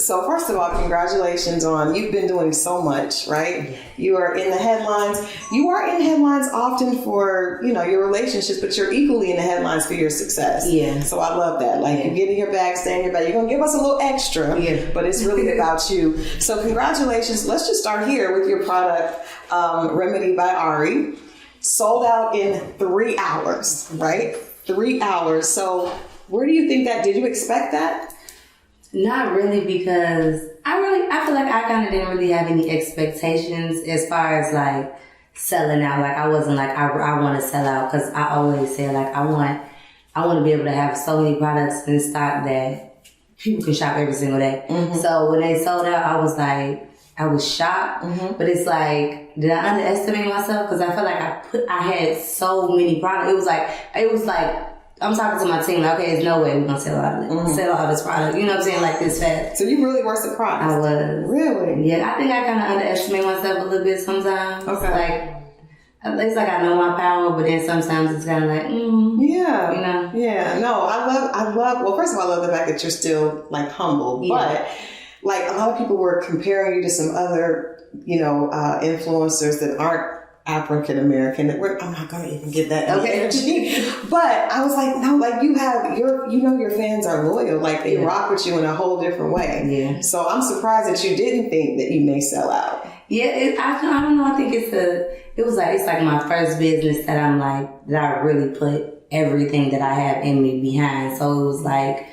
So first of all, congratulations on, you've been doing so much, right? Yeah. You are in the headlines. You are in headlines often for, your relationships, but you're equally in the headlines for your success. Yeah. So I love that. Like, you get in your bag, stay in your bag. You're going to give us a little extra, but it's really about you. So congratulations. Let's just start here with your product, Remedy by Ari. Sold out in 3 hours, right? 3 hours. So where do you think that, did you expect that? Not really, because I feel like I kind of didn't really have any expectations as far as like selling out. Like, I wasn't like, I want to sell out, because I always say like, I want to be able to have so many products in stock that people can shop every single day. Mm-hmm. So when they sold out, I was shocked, but it's like, did I underestimate myself? Because I feel like I had so many products. It was like, I'm talking to my team, like, okay, there's no way we're going to sell out of it. Sell out this product. You know what I'm saying? Like, this fast. So you really were surprised? I was. Really? Yeah, I think I kind of underestimate myself a little bit sometimes. Okay. Like, it's like I know my power, but then sometimes it's kind of like, Yeah. Yeah. No, I love, well, first of all, I love the fact that you're still, like, humble. Yeah. But, like, a lot of people were comparing you to some other, influencers that aren't African American. I'm not going to even get that energy. But I was like, no, like, your fans are loyal. Like, they rock with you in a whole different way. Yeah. So I'm surprised that you didn't think that you may sell out. Yeah, I don't know. I think it's like my first business that that I really put everything that I have in me behind. So it was like,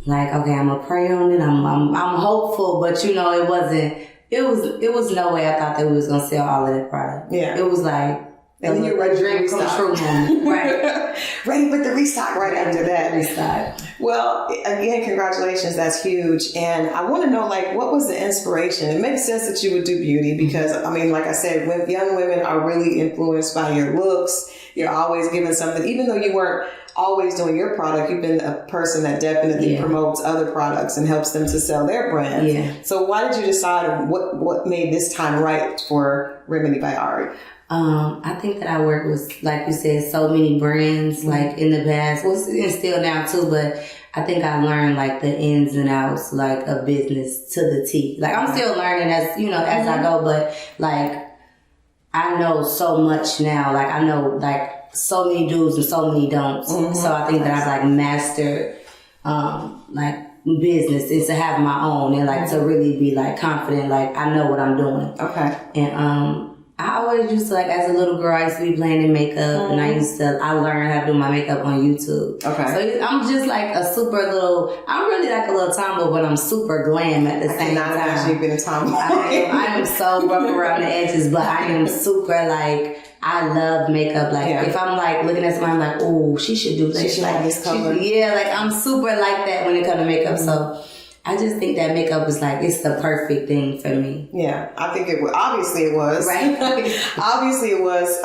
okay, I'm gonna pray on it. I'm hopeful, but it wasn't. It was no way I thought that we was gonna sell all of that product. Yeah. It was like, and then you're ready for the restock. Right. Ready with the restock right after that. Restock. Well, again, congratulations. That's huge. And I want to know, like, what was the inspiration? It makes sense that you would do beauty because, I mean, like I said, when young women are really influenced by your looks, you're always giving something, even though you weren't always doing your product, you've been a person that definitely promotes other products and helps them to sell their brands. Yeah. So why did you decide what made this time right for Remedy by Ari? I think that I worked with, like you said, so many brands, like in the past, well, and still now too, but I think I learned like the ins and outs, like of business to the T. Like, I'm still learning as I go, but like, I know so much now. Like, I know like so many do's and so many don'ts. So I think that I've like mastered, like business is to have my own and like to really be like confident. Like, I know what I'm doing. Okay. And, I always used to, like, as a little girl, I used to be playing in makeup, and I learned how to do my makeup on YouTube. Okay. So I'm just like I'm really like a little tomboy, but I'm super glam at the same time. I've actually been a tomboy. I am so rough around the edges, but I am super, like, I love makeup. Like, if I'm, like, looking at somebody, I'm like, oh, she should do this. She should have this color. Like, I'm super like that when it comes to makeup, so I just think that makeup is like, it's the perfect thing for me. Yeah, I think it was. Obviously it was. Right. Obviously it was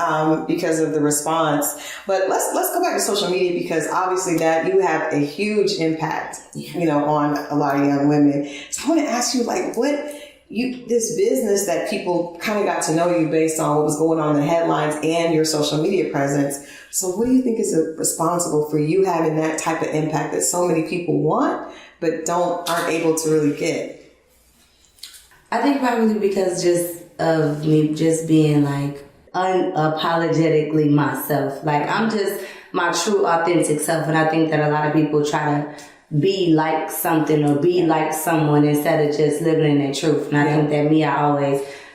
because of the response. But let's go back to social media, because obviously that you have a huge impact, on a lot of young women. So I want to ask you, like, this business that people kind of got to know you based on what was going on in the headlines and your social media presence. So what do you think is responsible for you having that type of impact that so many people want, but aren't able to really get? I think probably because just of me just being like unapologetically myself. Like, I'm just my true authentic self, and I think that a lot of people try to be like something or be like someone instead of just living in their truth. And I think that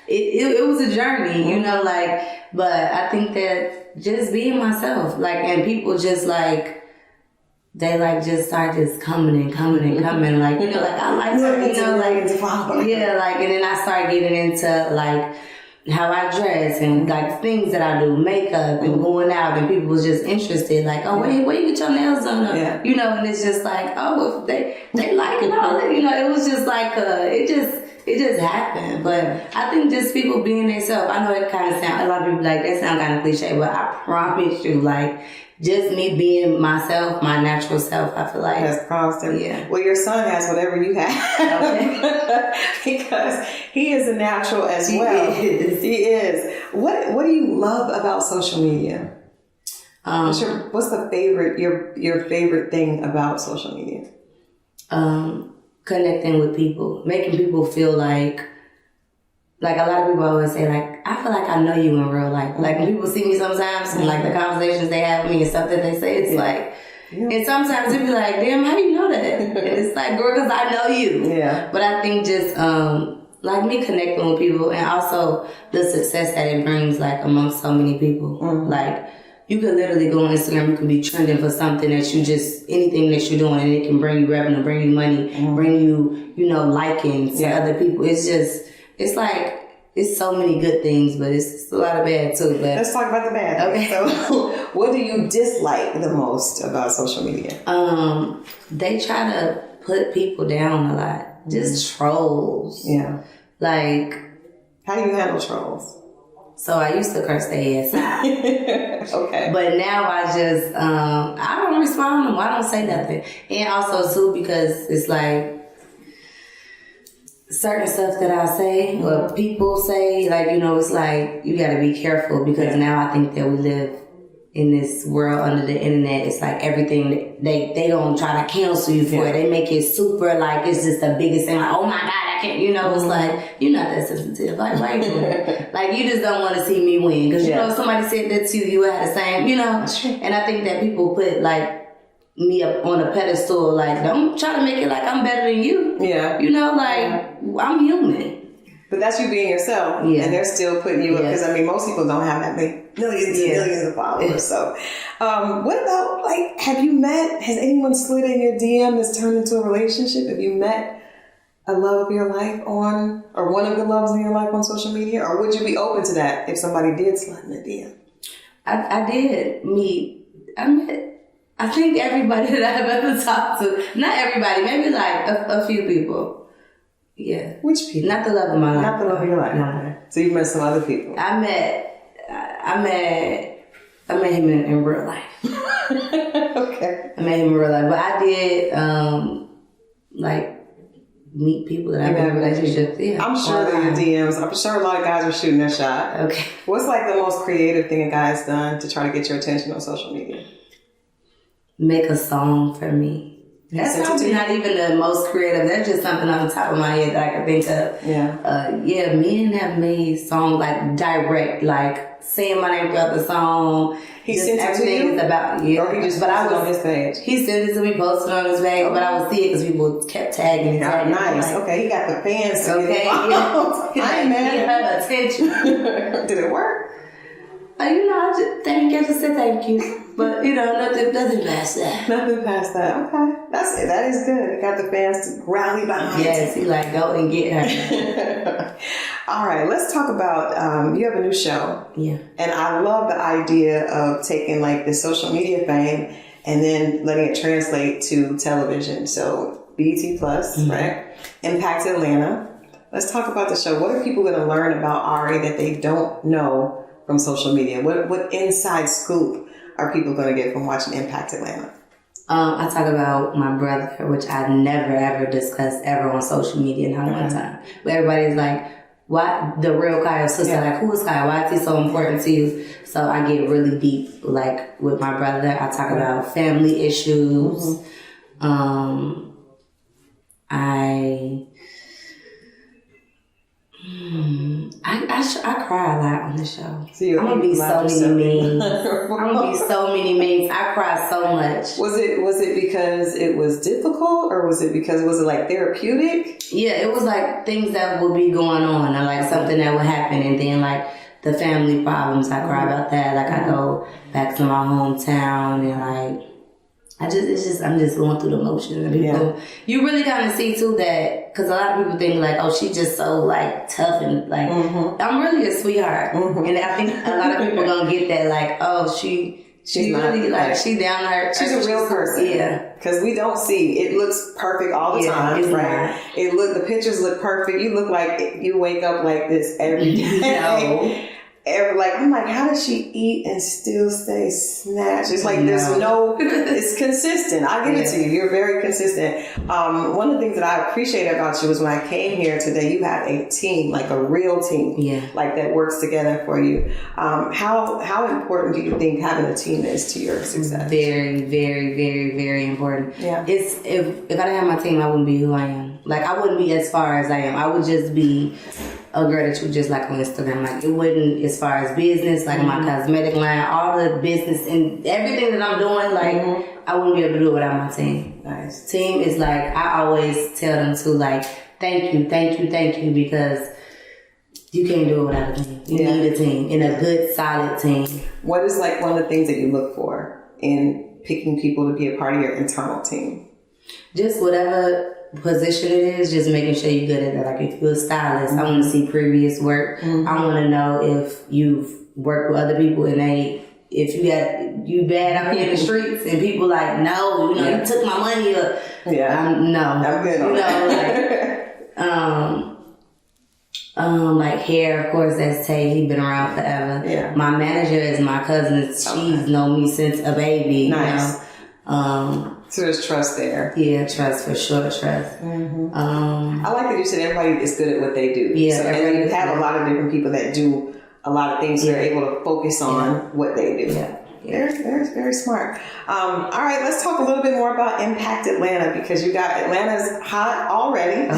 it was a journey, but I think that just being myself, like, and people just like, they like just start just coming and coming and coming, like, like, I like her, and then I start getting into like how I dress and like things that I do, makeup and going out, and people was just interested, like, oh, where you get your nails done? And it's just like, oh, if they like it, all that, it was just like it just happened. But I think just people being themselves. I know it kind of sound, a lot of people like that sound kind of cliche, but I promise you, like, just me being myself, my natural self, I feel like. That's constant. Yeah. Well, your son has whatever you have. Okay. Because he is a natural as well. He is. What do you love about social media? What's the favorite, your favorite thing about social media? connecting with people, making people feel like a lot of people always say, like, I feel like I know you in real life. Like, when people see me sometimes and, like, the conversations they have with me and stuff that they say, it's like, and sometimes it be like, damn, how do you know that? And it's like, girl, because I know you. Yeah. But I think just, like, me connecting with people and also the success that it brings, like, amongst so many people. Like, you could literally go on Instagram, you could be trending for something that you just, anything that you're doing, and it can bring you revenue, bring you money, bring you, you know, liking to other people. It's just, it's like, it's so many good things, but it's a lot of bad too. But let's talk about the bad. Okay. So, what do you dislike the most about social media? They try to put people down a lot. Just trolls. Yeah. Like, how do you handle trolls? So I used to curse their ass out. Okay. But now I just, I don't respond to them. I don't say nothing. And also too, because it's like, certain stuff that I say or people say, like, you know, it's like you got to be careful because now I think that we live in this world under the internet. It's like everything they don't try to cancel you for it. They make it super like it's just the biggest thing. Like, oh my God, I can't. You know, it's like you're not that sensitive. Like, why you doing it? Like, you just don't want to see me win because you know if somebody said that to you, you had the same. You know, and I think that people put like me up on a pedestal, like, don't try to make it like I'm better than you. Yeah. You know, like, I'm human. But that's you being yourself. Yeah. And they're still putting you up. Because, I mean, most people don't have that many millions and millions of followers. So, what about, like, has anyone slid in your DM that's turned into a relationship? Have you met a love of your life on, or one of the loves of your life on social media? Or would you be open to that if somebody did slide in the DM? I think everybody that I've ever talked to, not everybody, maybe like a few people. Yeah. Which people? Not the love of my life. Not the love of your life. No. So you met some other people. I met him in real life. Okay. I met him in real life. But I did, like, meet people that I've been in relationships. Yeah. I'm sure that your DMs, I'm sure a lot of guys are shooting their shot. Okay. What's like the most creative thing a guy's done to try to get your attention on social media? Make a song for me. That's probably not even the most creative. That's just something on the top of my head that I can think of. Yeah. Men have made songs like direct, like saying my name throughout the song. He sent it to you? About, or he just posted on his page? He sent it to me, posted on his page, but I would see it because people kept tagging it. Nice. Like, okay, he got the fans. Okay. I ain't mad. He had attention. Did it work? You know, I just said thank you. But, you know, nothing past that. Nothing past that. Okay. That is good. It got the fans to rally behind. Yes, he like, go and get her. All right, let's talk about, you have a new show. Yeah. And I love the idea of taking like the social media fame and then letting it translate to television. So BET Plus, right? Impact Atlanta. Let's talk about the show. What are people going to learn about Ari that they don't know from social media? What inside scoop are people going to get from watching Impact Atlanta? I talk about my brother, which I never ever discussed ever on social media, not one time. But everybody's like, why the real Kyle's sister? Like, who is Kyle? Why is he so important to you? So I get really deep, like with my brother. I talk about family issues. I cry a lot on the show. I'm gonna be so many memes. I'm gonna be so many memes. I cry so much. Was it because it was difficult, or was it like therapeutic? Yeah, it was like things that would be going on, or like something that would happen, and then like the family problems. I cry about that. Like I go back to my hometown and like. I'm just going through the motions. And people, you really kind of see too that, because a lot of people think like, oh, she's just so like tough and like, I'm really a sweetheart. And I think a lot of people gonna get that like, oh, she's really like, she down there. She's a real person. Yeah. Because we don't see, it looks perfect all the time, right? The pictures look perfect. You look like you wake up like this every day. I'm like, how does she eat and still stay snatched? It's like it's consistent. I give it to you. You're very consistent. One of the things that I appreciate about you is when I came here today, you had a team, like a real team, like that works together for you. How important do you think having a team is to your success? Very, very, very, very important. Yeah. It's if I didn't have my team, I wouldn't be who I am. Like, I wouldn't be as far as I am. I would just be a girl that you just like on Instagram. Like, it wouldn't, as far as business, like my cosmetic line, all the business and everything that I'm doing, like, I wouldn't be able to do it without my team. Nice. Team is like, I always tell them to, like, thank you, because you can't do it without a team. You need a team, and a good, solid team. What is like one of the things that you look for in picking people to be a part of your internal team? Just whatever position it is, just making sure you're good at that. Like, if you're a stylist, I want to see previous work. I want to know if you've worked with other people and if you bad out here in the streets and people like, no, you took my money up. No. I'm good on that. Like hair, of course, that's Tay. He's been around forever. Yeah. My manager is my cousin. She's known me since a baby. Nice. So there's trust there. Yeah, trust for sure, trust. I like that you said everybody is good at what they do. Yeah, so, and you have a lot of different people that do a lot of things, so they're able to focus on what they do. They're very smart. All right, let's talk a little bit more about Impact Atlanta, because you got Atlanta's hot already.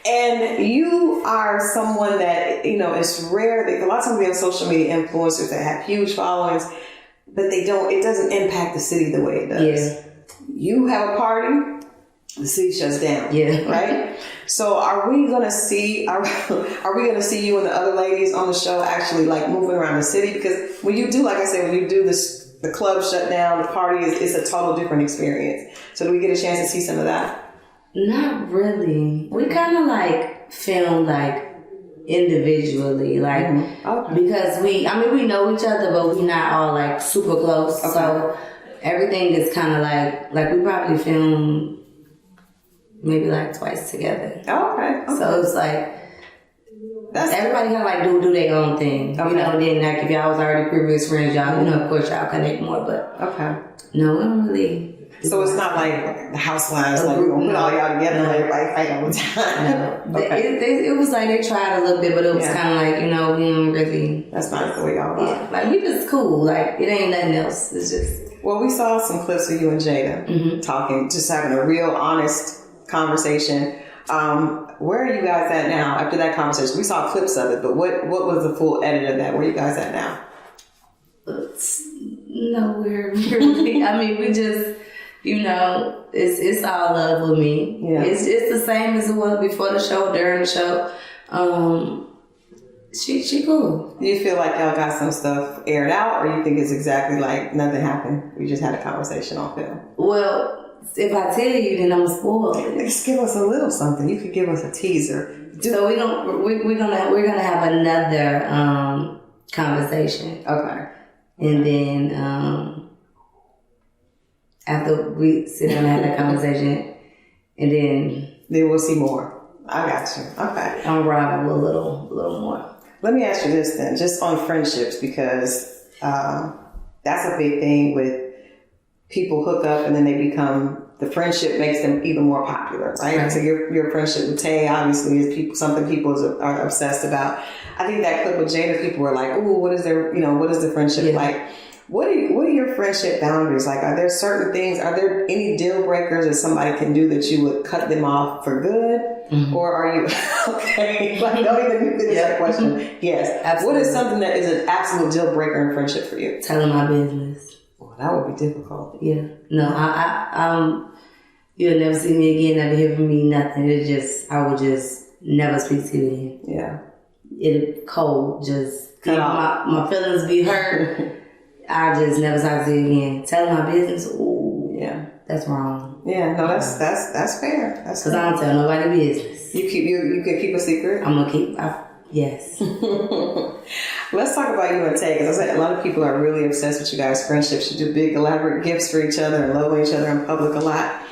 And you are someone that, it's rare that a lot of times we have social media influencers that have huge followings, but it doesn't impact the city the way it does. Yeah. You have a party, the city shuts down. Yeah. Right? So are we gonna see you and the other ladies on the show actually like moving around the city? Because when you do, like I said, when you do this, the club shut down, the party it's a total different experience. So do we get a chance to see some of that? Not really. We kind of like film like individually, like because we know each other, but we're not all like super close. Okay. So everything is kind of like we probably film maybe like twice together. Okay. So it's like everybody kind of like do their own thing. Okay. Then like if y'all was already previous friends, y'all of course y'all connect more, but no, we don't really. So it's not like the Housewives, like we're gonna put all y'all together and everybody fight all the time. No. It was like they tried a little bit, but it was kind of like, we don't really. That's not the way y'all are. Yeah, like we just cool. Like it ain't nothing else. It's just. Well, we saw some clips of you and Jada talking, just having a real honest conversation. Where are you guys at now after that conversation? We saw clips of it, but what was the full edit of that? Where are you guys at now? Nowhere really. I mean, we just. It's all love with me. Yeah. It's the same as it was before the show, during the show. She cool. Do you feel like y'all got some stuff aired out, or you think it's exactly like nothing happened? We just had a conversation on film. Well, if I tell you, then I'm spoiled. Just give us a little something. You could give us a teaser. So we're gonna have another conversation. Okay. And then after we sit down and have that conversation, and then we'll see more. I got you. Okay. Unravel a little more. Let me ask you this then, just on friendships, because that's a big thing with people hook up and then they the friendship makes them even more popular, right? So your friendship with Tay obviously is something people are obsessed about. I think that clip with Jada, people were like, "Ooh, what is the friendship like?" What are your friendship boundaries? Like, are there certain things, are there any deal breakers that somebody can do that you would cut them off for good? Mm-hmm. Or are you, okay, like, don't even finish that question. Yes. Absolutely. What is something that is an absolute deal breaker in friendship for you? Telling my business. Well, that would be difficult. Yeah. No, you'll never see me again, never hear from me, nothing. I would just never speak to you again. Yeah. It'll cold, just cut off. My feelings be hurt. I just never talk to you again. Telling my business, ooh, yeah, that's wrong. Yeah, no, that's fair. That's because I don't tell nobody business. You can keep a secret. I'm gonna keep. Yes. Let's talk about you and Tay, because I said a lot of people are really obsessed with you guys' friendships. You do big elaborate gifts for each other and love each other in public a lot.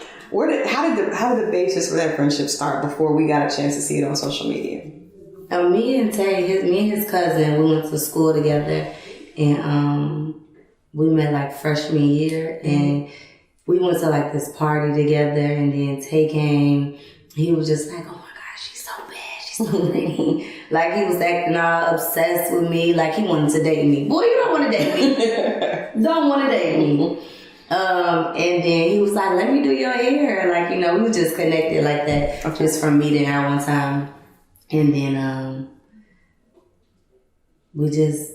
How did the basis for that friendship start before we got a chance to see it on social media? Me and his cousin, we went to school together, and we met like freshman year, and we went to like this party together, and then Tay came. He was just like, oh my gosh, she's so bad, she's so pretty. Like, he was acting all obsessed with me, like he wanted to date me. Boy, you don't want to date me. Don't want to date me. And then he was like, let me do your hair. Like, you know, we was just connected like that, just from meeting her one time. And then we just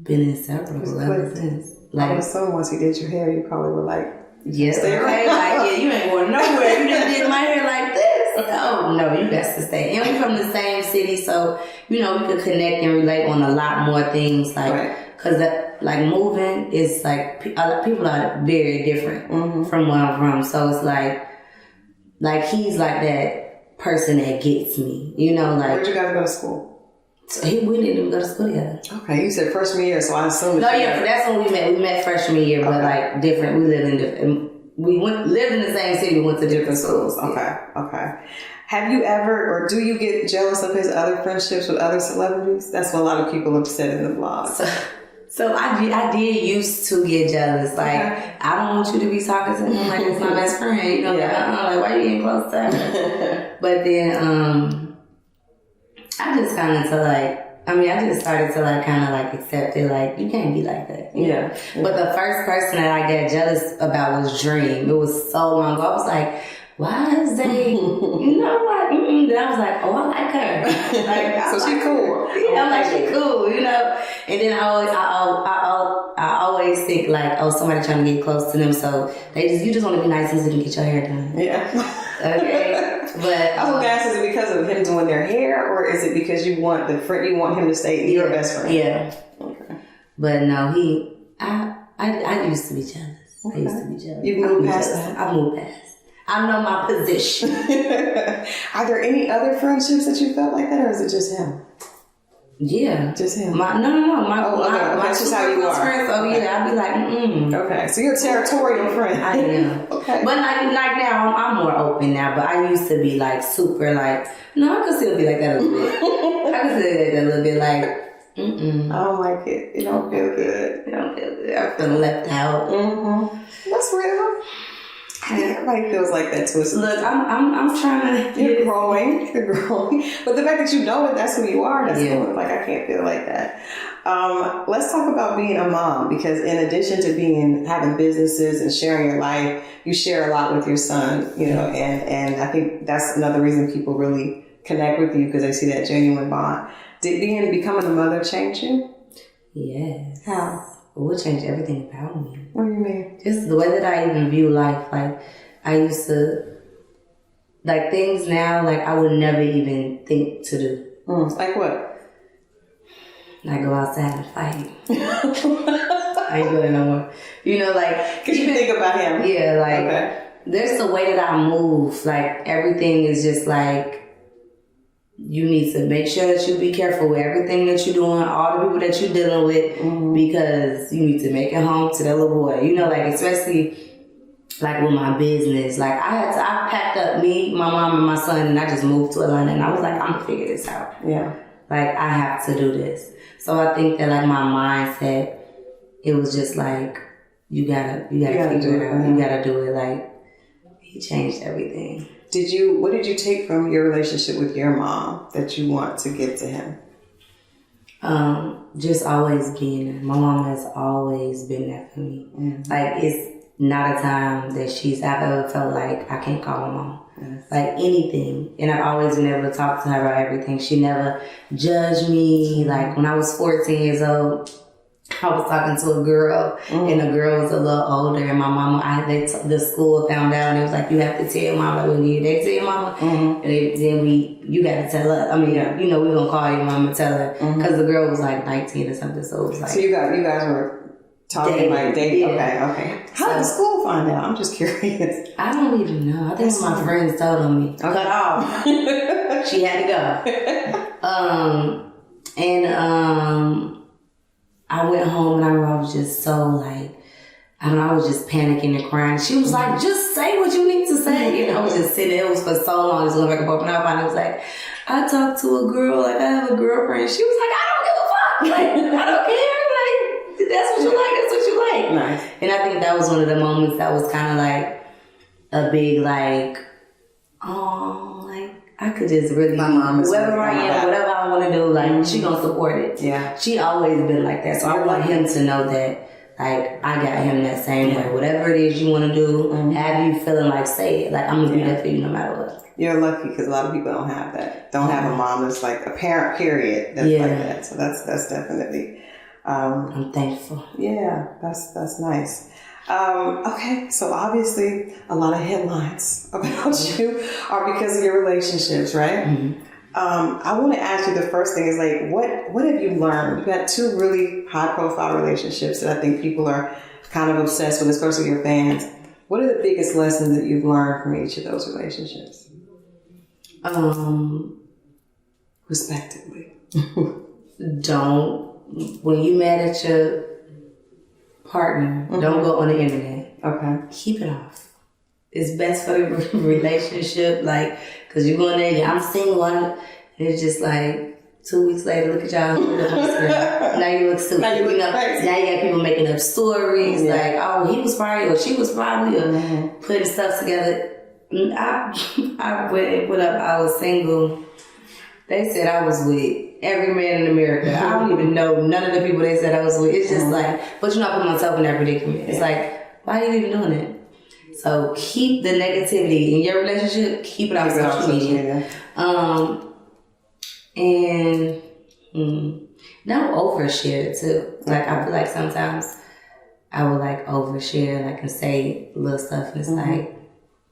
been inseparable ever since. Like, I assume once he did your hair, you probably were like, yes, okay. Like, yeah, you ain't going nowhere. You just did my hair like this. Oh, no, you got to stay. And we from the same city, so, you know, we could connect and relate on a lot more things. Like, because, like, moving is like, people are very different from where I'm from. So it's like he's like that person that gets me, you know, like. Where'd you guys go to school? So we didn't even go to school together. Okay, you said freshman year, so I assume. No, yeah, that's when we met. We met freshman year, but like different. We lived in different. Lived in the same city. We went to different schools. Okay. Have you ever, or do you get jealous of his other friendships with other celebrities? That's what a lot of people have said in the blog. So I did used to get jealous. Like, I don't want you to be talking to him like it's my best friend. You know, like why you getting close to her? But then I just kind of I just started to like kind of like accept it. Like, you can't be like that. You know? But the first person that I got jealous about was Dream. It was so long ago. I was like, why is they, you know, like, Then I was like, oh, I like her. Like, so she cool. Yeah, I'm like, she cool, you know. And then I always think like, oh, somebody trying to get close to them, so you just want to be nice and get your hair done. Yeah. Okay. But I was gonna ask, is it because of him doing their hair, or is it because you want him to stay your best friend? Yeah. Okay. But no, I used to be jealous. Okay. I used to be jealous. You've moved past that? I moved past. I know my position. Are there any other friendships that you felt like that, or is it just him? Yeah. Just him? My that's just how you are. Friends, yeah, I'd be like, Okay, so you're a territorial friend. I am. Okay. But like now, I'm more open now, but I used to be like super like, no, I could still be like that a little bit. I could still be like that a little bit like, I don't like it. It don't feel good. It don't feel good. I feel left out. That's real. I think everybody feels like that too. Look, I'm trying to. You're growing. But the fact that you know it, that's who you are. That's cool. Like, I can't feel like that. Let's talk about being a mom, because in addition to having businesses and sharing your life, you share a lot with your son. You know, and I think that's another reason people really connect with you, because they see that genuine bond. Did becoming a mother change you? Yes. How? It would change everything about me. What do you mean? Just the way that I even view life. Like, I used to, like, things now, like, I would never even think to do. Like what? Like, go outside and fight. I ain't doing it no more. You know, like. Because you think about him. Yeah, like, there's the way that I move. Like, everything is just like, you need to make sure that you be careful with everything that you're doing, all the people that you're dealing with, because you need to make it home to that little boy. You know, like, especially like with my business. Like, I packed up me, my mom, and my son, and I just moved to Atlanta, and I was like, I'm gonna figure this out. Yeah. Like, I have to do this. So I think that like my mindset, it was just like, you gotta figure it out. You gotta do it. Like, he changed everything. What did you take from your relationship with your mom that you want to give to him? Just always being there. My mom has always been there for me. Like, it's not a time that I've ever felt like I can't call my mom. Like, anything. And I've always been able to talk to her about everything. She never judged me. Like, when I was 14 years old, I was talking to a girl, and the girl was a little older, and my mama, the school found out, and it was like, you have to tell your mama. Like, when they tell your mama, and then you got to tell her. I mean, you know, we're going to call your mama and tell her, because the girl was like 19 or something, so it was like. So you guys were talking like dating? Yeah. Okay. How did the school find out? I'm just curious. I don't even know. I think my friends told on me. Cut off. She had to go. I went home, and I was just so like, I was just panicking and crying. She was like, just say what you need to say. And I was just sitting there. It was for so long. Just going back and forth. And I was like, I talked to a girl. Like, I have a girlfriend. She was like, I don't give a fuck. Like, I don't care. Like, that's what you like. That's what you like. Nice. And I think that was one of the moments that was kind of like a big, like, oh, like, I could just really, my mom is whoever I am, whatever I want to do, like, she gonna support it. Yeah. She always been like that. So I want him to know that, like, I got him that same way. Whatever it is you want to do, have you feeling like, say it. Like, I'm going to be there for you no matter what. You're lucky because a lot of people don't have that. Don't have a mom that's like a parent, period, that's like that. So that's definitely... I'm thankful. Yeah, that's nice. Okay, so obviously a lot of headlines about you are because of your relationships, right? Mm-hmm. I want to ask you, the first thing is like, what have you learned? You've got two really high profile relationships that I think people are kind of obsessed with, especially your fans. What are the biggest lessons that you've learned from each of those relationships? Respectively. When you mad at your partner, don't go on the internet. Okay. Keep it off. It's best for the relationship, like, because you're going there, I'm single, and it's just like 2 weeks later, look at y'all. Now you look stupid. Now you got people making up stories, like, oh, he was probably, or she was probably, or putting stuff together. I went up, I was single. They said I was with every man in America. I don't even know none of the people they said I was with. It's just like, but you're not putting myself in that predicament. It's like, why are you even doing it? So keep the negativity in your relationship, keep it on social media. And don't overshare too. Like, I feel like sometimes I would like overshare, like, and say little stuff, and it's like,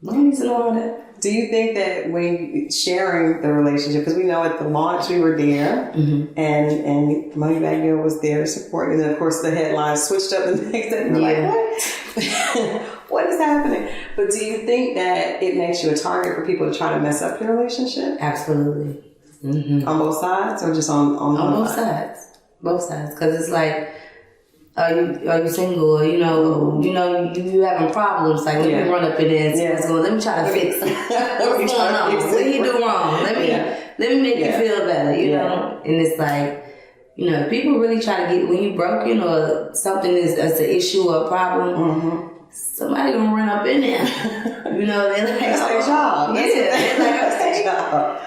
I don't need to know all that. Do you think that when sharing the relationship, because we know at the launch we were there, and Moneybag Yo was there supporting, and then of course the headlines switched up the next day, and we're like, what? What is happening? But do you think that it makes you a target for people to try to mess up your relationship? Absolutely. Mm-hmm. On both sides, or just on both sides? Both sides, because it's like, are you single? Or, you having problems. Like, let me run up in there and see what's going on. Let me try to fix it. What's going on? What you do wrong? Let me make you feel better, you know? And it's like, people really try to get, when you broken or something is an issue or a problem, somebody gonna run up in there. They're like, that's their job. They're like, that's their job.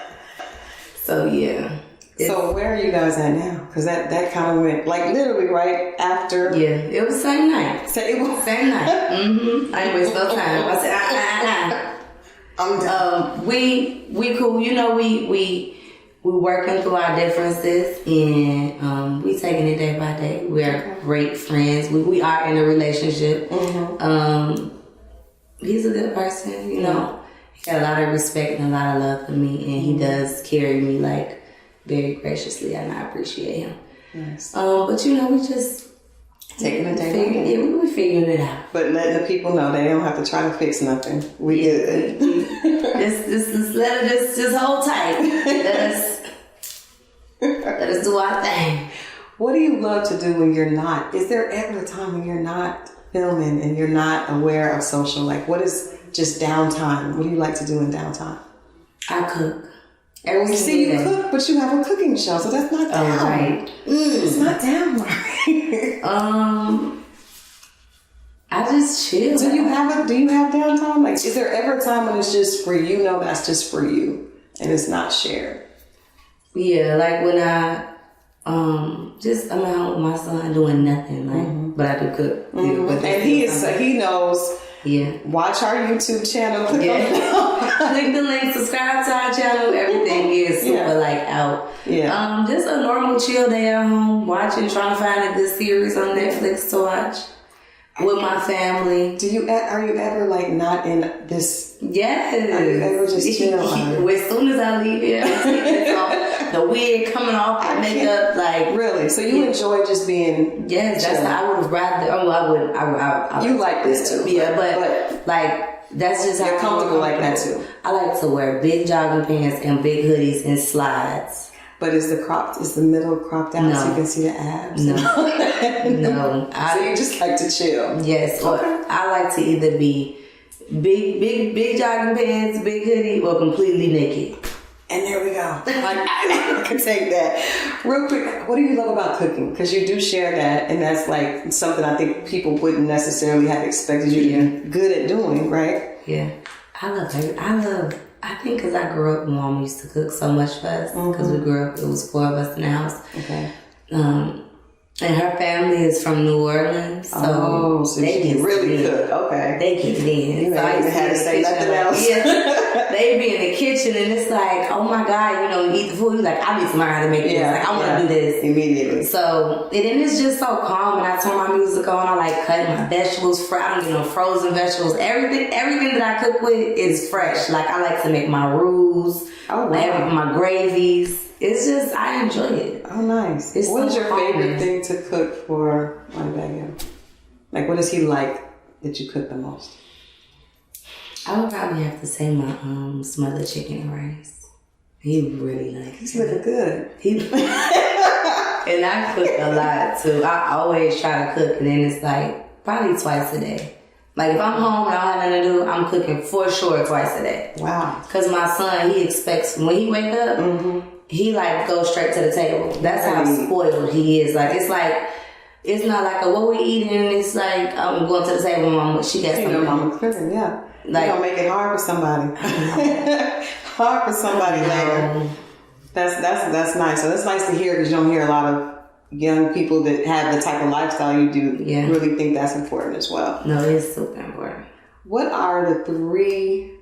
So, yeah. So where are you guys at now? Because that kind of went, like, literally right after. Yeah, it was the same night. Same night. I ain't waste no time. I said, I'm done. We cool. We working through our differences, and we taking it day by day. We are great friends. We are in a relationship. He's a good person, He got a lot of respect and a lot of love for me, and he does carry me, like, very graciously, and I appreciate him. Nice. But we just taking it day. We figuring it out. But letting the people know they don't have to try to fix nothing. We good. Just hold tight. Let us do our thing. What do you love to do when you're not? Is there ever a time when you're not filming and you're not aware of social? Like, what is just downtime? What do you like to do in downtime? I cook. You see, you cook, but you have a cooking show, so that's not down. Oh, right. It's not down right. I just chill. Do you have downtime? Like, is there ever a time when it's just for you? No, that's just for you, and it's not shared. Yeah, like when I'm at home with my son doing nothing, like, but I do cook. But and he knows. Yeah. Watch our YouTube channel. Click the link, subscribe to our channel. Everything is super out. Yeah. Just a normal chill day at home, watching, trying to find a good series on Netflix to watch with my family. Are you ever not in this? Yes. Are you ever just chill? As soon as I leave here, the wig coming off, the makeup, really. So you enjoy just being? Yes, that's how I would rather. I would. You like this too? Yeah, but that's just how you're comfortable like that too. I like to wear big jogging pants and big hoodies and slides. But is the middle cropped out so you can see the abs? No. No. So you just like to chill? Yes. Or I like to either be big jogging pants, big hoodie, or completely naked. And there we go. I can take that. Real quick, what do you love about cooking? Because you do share that, and that's like something I think people wouldn't necessarily have expected you to be good at doing, right? Yeah. I think because I grew up, Mom used to cook so much for us. Because we grew up, it was 4 of us in the house. Okay. And her family is from New Orleans, so they can really cook. Okay, they can dance. You ain't even had to say nothing else. Yeah, they be in the kitchen, and it's like, oh my God, you eat the food. You're like, I need to learn how to make this. Like, I want to do this immediately. So, and then it's just so calm. When I turn my music on, I like cutting my vegetables. I don't get no frozen vegetables. Everything that I cook with is fresh. Like, I like to make my roux, my gravies. It's just, I enjoy it. Oh, nice. What is your favorite thing to cook for Money? Like, what does he like that you cook the most? I would probably have to say my smothered chicken and rice. He really likes it. He's looking good. And I cook a lot, too. I always try to cook, and then it's like probably twice a day. Like, if I'm home and I don't have nothing to do, I'm cooking for sure twice a day. Wow. Because my son, he expects, when he wake up, he like goes straight to the table. That's how spoiled he is. Like, it's not like what we eating. It's like, I'm going to the table, Mama. She got something. Mama cooking, yeah. Like, you don't make it hard for somebody. Hard for somebody later. That's nice. So that's nice to hear, because you don't hear a lot of young people that have the type of lifestyle you do. Yeah. Really think that's important as well. No, it's super important. What are the 3?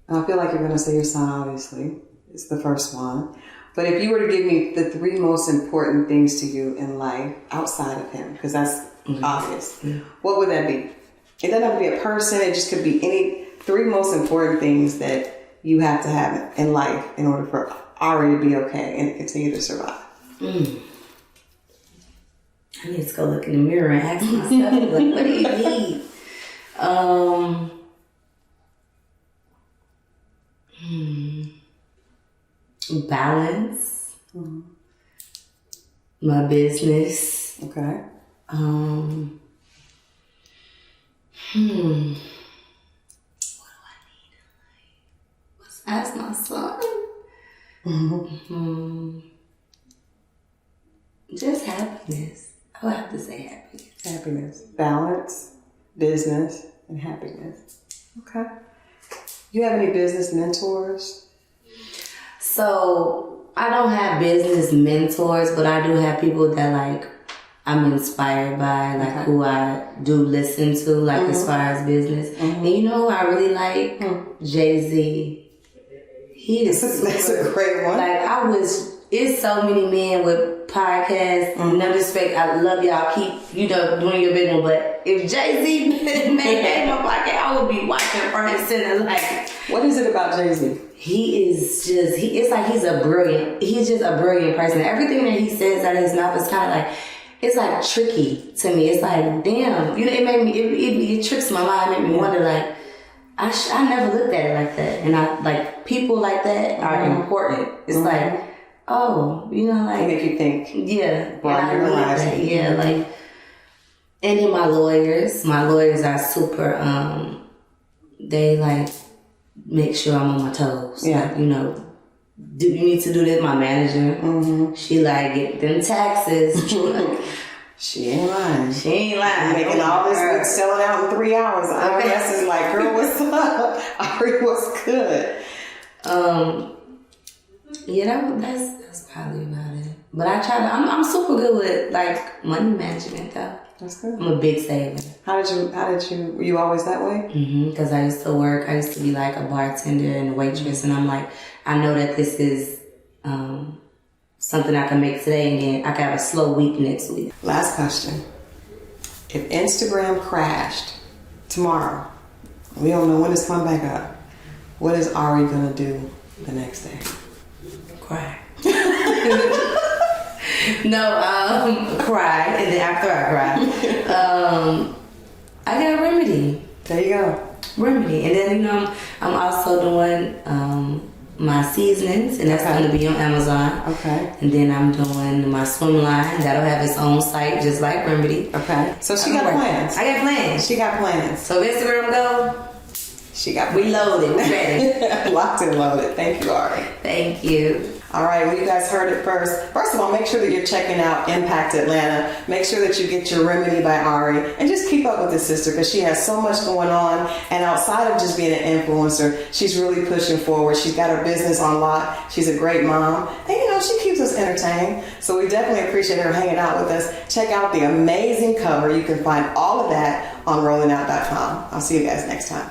I feel like you're going to say your son, obviously. It's the first one. But if you were to give me the 3 most important things to you in life outside of him, because that's obvious, what would that be? It doesn't have to be a person. It just could be any 3 most important things that you have to have in life in order for Ari to be okay and continue to survive. I need to go look in the mirror and ask myself, like, what do you need? Balance. My business. Okay. What do I need? Let's ask my son. Just happiness. I would have to say happiness. Happiness. Balance, business, and happiness. Okay. You have any business mentors? So, I don't have business mentors, but I do have people that, like, I'm inspired by, like, who I do listen to, like, as far as business. And you know who I really like? Jay-Z. He is That's a great one. Like, it's so many men with podcasts. No disrespect, I love y'all. Keep, doing your business. But if Jay-Z made my podcast, I would be watching front and center. Like, what is it about Jay-Z? He is just, it's like he's just a brilliant person. Everything that he says out of his mouth is kind of like, it's like tricky to me. It's like, damn, it made me, it tricks my mind, made me wonder, like, I never looked at it like that. And I, like, people like that are important. It's like, oh, like. They make you think. Yeah. Yeah, like, and then my lawyers are super, they, like, make sure I'm on my toes. Yeah. Like, you need to do this. My manager, she like, get them taxes. She ain't lying. Making all this good, selling out in 3 hours. IRS is like, girl, what's up? Ari, what's good? Yeah, that's probably about it. But I try to, I'm super good with, like, money management, though. That's good. I'm a big saver. How did you, were you always that way? Because I used to be like a bartender and a waitress, and I'm like, I know that this is something I can make today, and then I can have a slow week next week. Last question. If Instagram crashed tomorrow, we don't know when it's coming back up, what is Ari gonna do the next day? Cry. No, cry, and then after I cry, I got a remedy. There you go. Remedy. And then, I'm also doing my seasonings, and that's going to be on Amazon. Okay. And then I'm doing my swim line. That'll have its own site, just like Remedy. Okay. So she got plans. I got plans. She got plans. So if Instagram go, she got we loaded. We ready. Locked and loaded. Thank you, Ari. Thank you. All right, well, you guys heard it first. First of all, make sure that you're checking out Impact Atlanta. Make sure that you get your Remedy by Ari, and just keep up with this sister because she has so much going on. And outside of just being an influencer, she's really pushing forward. She's got her business on lock. She's a great mom, and she keeps us entertained. So we definitely appreciate her hanging out with us. Check out the amazing cover. You can find all of that on rollingout.com. I'll see you guys next time.